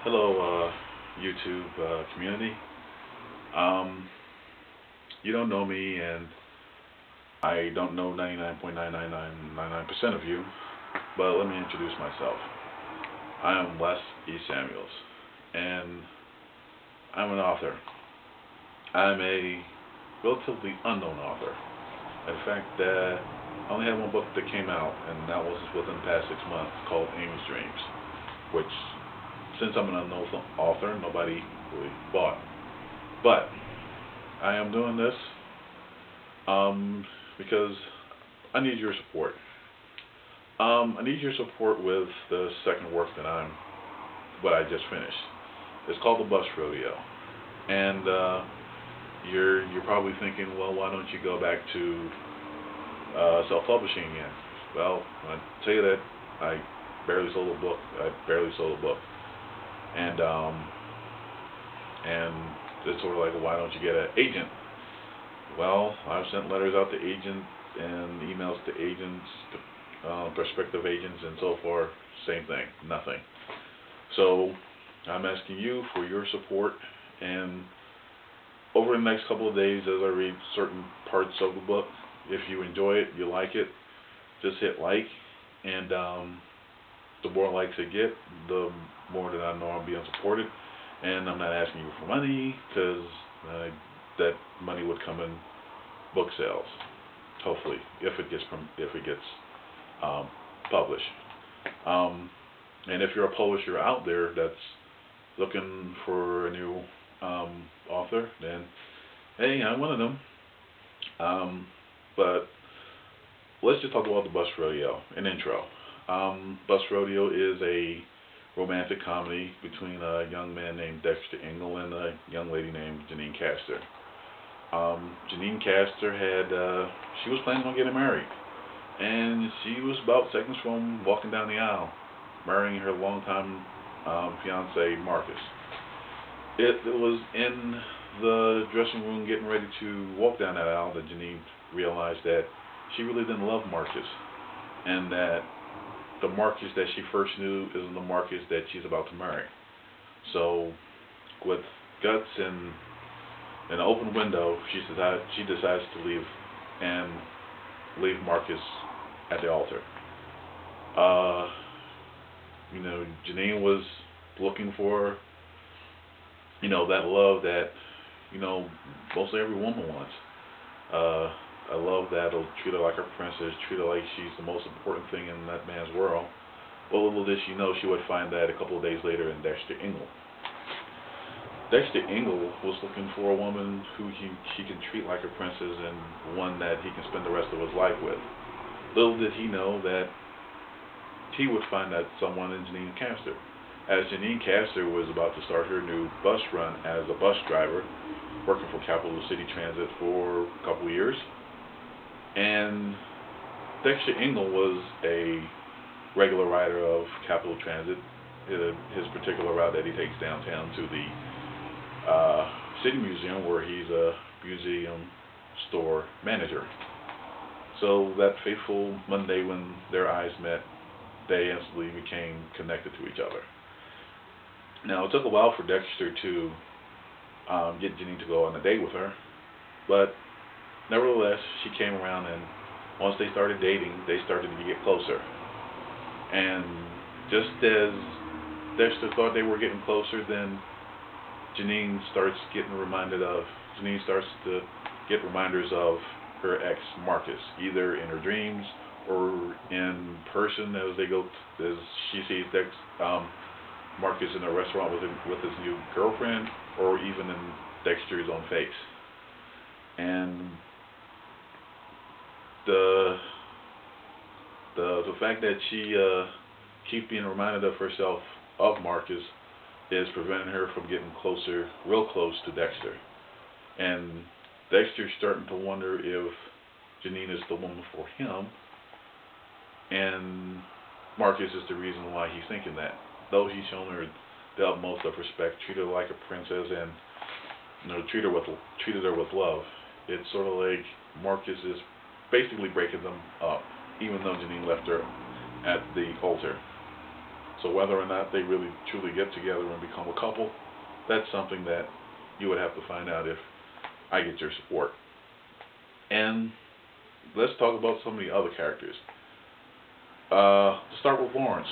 Hello, YouTube community. Um, you don't know me, and I don't know 99.99999% of you, but let me introduce myself. I am Wes E. Samuels, and I'm an author. I'm a relatively unknown author. In fact, I only had one book that came out, and that was within the past 6 months, called Amy's Dreams, which, since I'm an unknown author, nobody really bought. But I am doing this because I need your support. I need your support with the second work what I just finished. It's called the Bus Roadeo, and you're probably thinking, well, why don't you go back to self-publishing again? Well, I tell you that I barely sold a book. And and it's sort of like, why don't you get an agent? Well, I've sent letters out to agents and emails to agents, to prospective agents, and so forth. Same thing, nothing. So I'm asking you for your support, and over the next couple of days, as I read certain parts of the book, if you enjoy it, you like it, just hit like, and the more likes I get, the more that I know I'm being supported. And I'm not asking you for money, because that money would come in book sales, hopefully, if it gets published. And if you're a publisher out there that's looking for a new author, then hey, I'm one of them. But let's just talk about the Bus Roadeo, an intro. Bus Roadeo is a romantic comedy between a young man named Dexter Engel and a young lady named Janine Castor. Janine Castor she was planning on getting married, and she was about seconds from walking down the aisle, marrying her longtime fiance Marcus. It was in the dressing room getting ready to walk down that aisle that Janine realized that she really didn't love Marcus, and that the Marcus that she first knew isn't the Marcus that she's about to marry. So, with guts and an open window, she decides to leave Marcus at the altar. Janine was looking for, that love that, mostly every woman wants. A love that'll treat her like a princess, treat her like she's the most important thing in that man's world. Well, little did she know she would find that a couple of days later in Dexter Engel. Dexter Engel was looking for a woman who she can treat like a princess, and one that he can spend the rest of his life with. Little did he know that he would find that someone in Janine Castor. As Janine Castor was about to start her new bus run as a bus driver, working for Capital City Transit for a couple of years, and Dexter Engel was a regular rider of Capital Transit, his particular route that he takes downtown to the City Museum, where he's a museum store manager. So that fateful Monday when their eyes met, they instantly became connected to each other. Now, it took a while for Dexter to get Janine to go on a date with her, but nevertheless, she came around, and once they started dating, they started to get closer. And just as Dexter thought they were getting closer, then Janine starts to get reminders of her ex Marcus, either in her dreams or in person as she sees Marcus in a restaurant with his new girlfriend, or even in Dexter's own face. And the fact that she keeps being reminded of herself of Marcus is preventing her from getting real close to Dexter. And Dexter's starting to wonder if Janine is the woman for him, and Marcus is the reason why he's thinking that. Though he's shown her the utmost of respect, treated her like a princess, and treated her with love, it's sort of like Marcus is basically breaking them up, even though Janine left her at the altar. So whether or not they really truly get together and become a couple, that's something that you would have to find out if I get your support. And let's talk about some of the other characters. Start with Lawrence.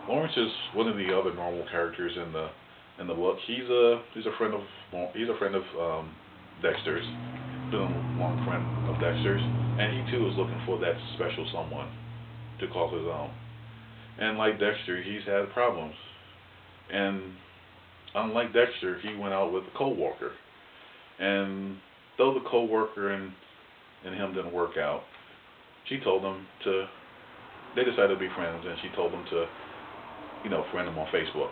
Lawrence is one of the other normal characters in the book. He's a friend of Dexter's. Been a long friend of Dexter's, and he too is looking for that special someone to call his own. And like Dexter, he's had problems. And unlike Dexter, he went out with a co-worker. And though the co-worker and him didn't work out, she told him to. They decided to be friends, and she told him to, friend him on Facebook,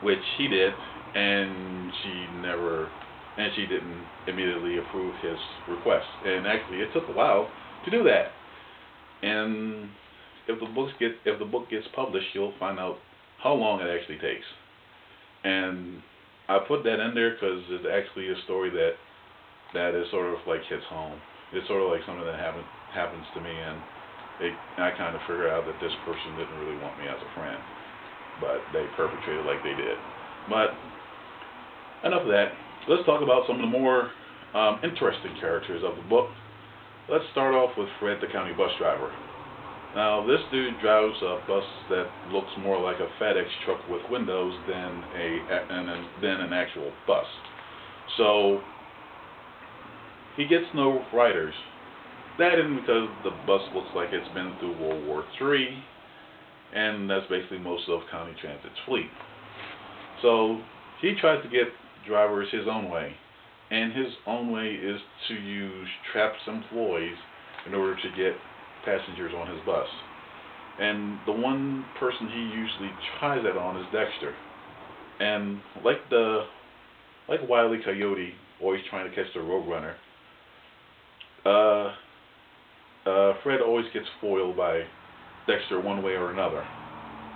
which he did, and she didn't immediately approve his request. And actually, it took a while to do that. And if the book gets published, you'll find out how long it actually takes. And I put that in there because it's actually a story that is sort of like hits home. It's sort of like something that happens to me, and I kind of figure out that this person didn't really want me as a friend, but they perpetrated like they did. But enough of that. Let's talk about some of the more interesting characters of the book. Let's start off with Fred, the county bus driver. Now, this dude drives a bus that looks more like a FedEx truck with windows than an actual bus. So he gets no riders. That isn't because the bus looks like it's been through World War III, and that's basically most of County Transit's fleet. So he tries to get drivers his own way, and his own way is to use trapped employees in order to get passengers on his bus. And the one person he usually tries that on is Dexter. And like Wile E. Coyote, always trying to catch the Roadrunner, Fred always gets foiled by Dexter one way or another.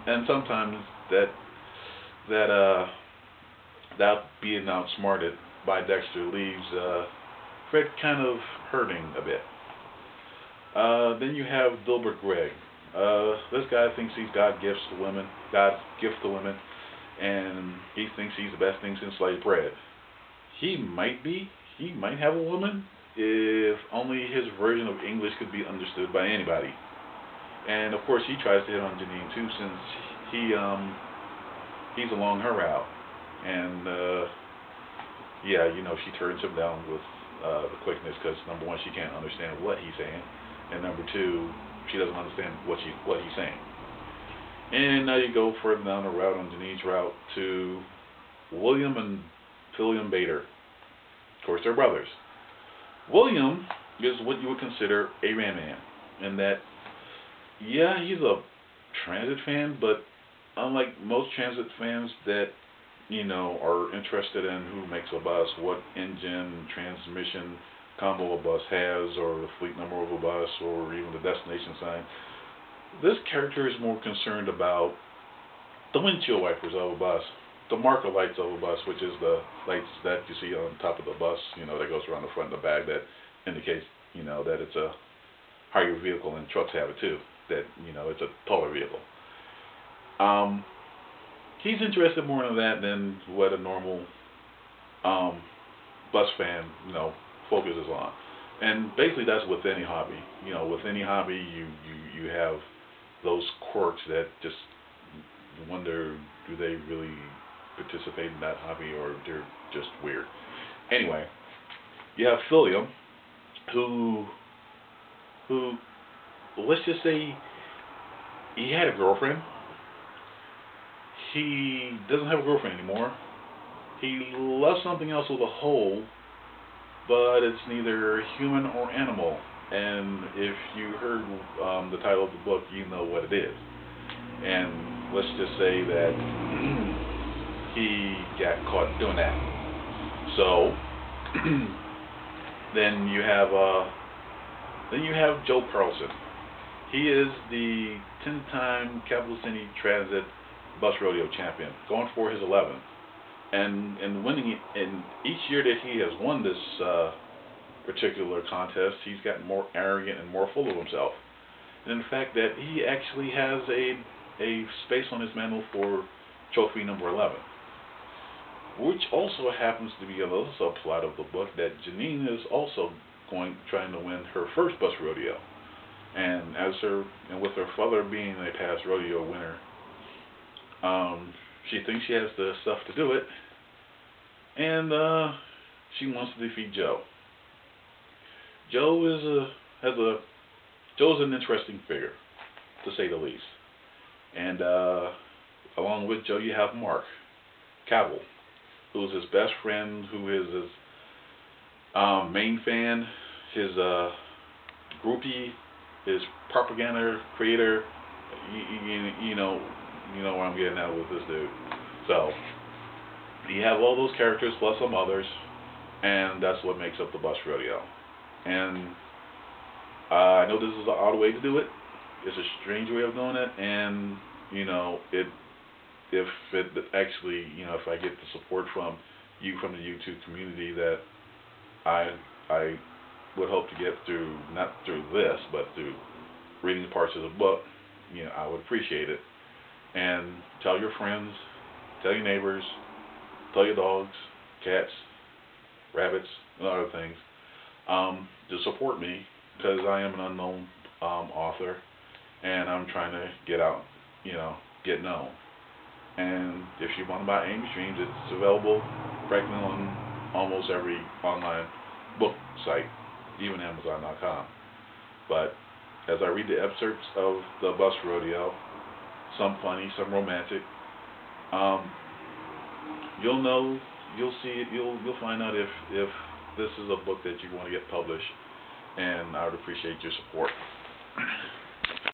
And sometimes that being outsmarted by Dexter leaves Fred kind of hurting a bit. Then you have Dilbert Gregg. This guy thinks he's God's gift to women, and he thinks he's the best thing since sliced bread. He might be. He might have a woman, if only his version of English could be understood by anybody. And of course, he tries to hit on Janine too, since he's along her route. And she turns him down with the quickness because number one, she can't understand what he's saying, and number two, she doesn't understand what he's saying. And now you go further down the route on Janine's route to William and Philliam Bader. Of course, they're brothers. William is what you would consider a Ram Man, in that, yeah, he's a transit fan, but unlike most transit fans that are interested in who makes a bus, what engine, transmission combo a bus has, or the fleet number of a bus, or even the destination sign, this character is more concerned about the windshield wipers of a bus, the marker lights of a bus, which is the lights that you see on top of the bus, that goes around the front and the back, that indicates, that it's a higher vehicle, and trucks have it too, that, it's a taller vehicle. He's interested more in that than what a normal bus fan, focuses on. And basically that's with any hobby. With any hobby, you have those quirks that just wonder, do they really participate in that hobby, or they're just weird. Anyway, you have Philliam, who let's just say he had a girlfriend. He doesn't have a girlfriend anymore. He loves something else with a hole, but it's neither human or animal. And if you heard the title of the book, you know what it is. And let's just say that he got caught doing that. So then you have Joe Carlson. He is the 10-time Capital City Transit Bus Rodeo champion, going for his 11th, and winning it. And each year that he has won this particular contest, he's gotten more arrogant and more full of himself. And in fact, that he actually has a a space on his mantle for trophy number 11, which also happens to be another subplot of the book that Janine is also trying to win her first bus rodeo, and with her father being a past rodeo winner, she thinks she has the stuff to do it, and she wants to defeat Joe. Joe's an interesting figure, to say the least. And along with Joe, you have Mark Cabell, who's his best friend, who is his main fan, his groupie, his propaganda creator. You know where I'm getting at with this dude. So you have all those characters plus some others, and that's what makes up the Bus Rodeo. And I know this is an odd way to do it. It's a strange way of doing it, and if I get the support from the YouTube community that I would hope to get through, not through this, but through reading parts of the book, I would appreciate it. And tell your friends, tell your neighbors, tell your dogs, cats, rabbits, and other things, to support me, because I am an unknown author, and I'm trying to get out, get known. And if you want to buy Amy's Dreams, it's available practically on almost every online book site, even Amazon.com. But as I read the excerpts of the Bus Rodeo, some funny, some romantic, you'll see it, you'll find out if this is a book that you want to get published, and I would appreciate your support.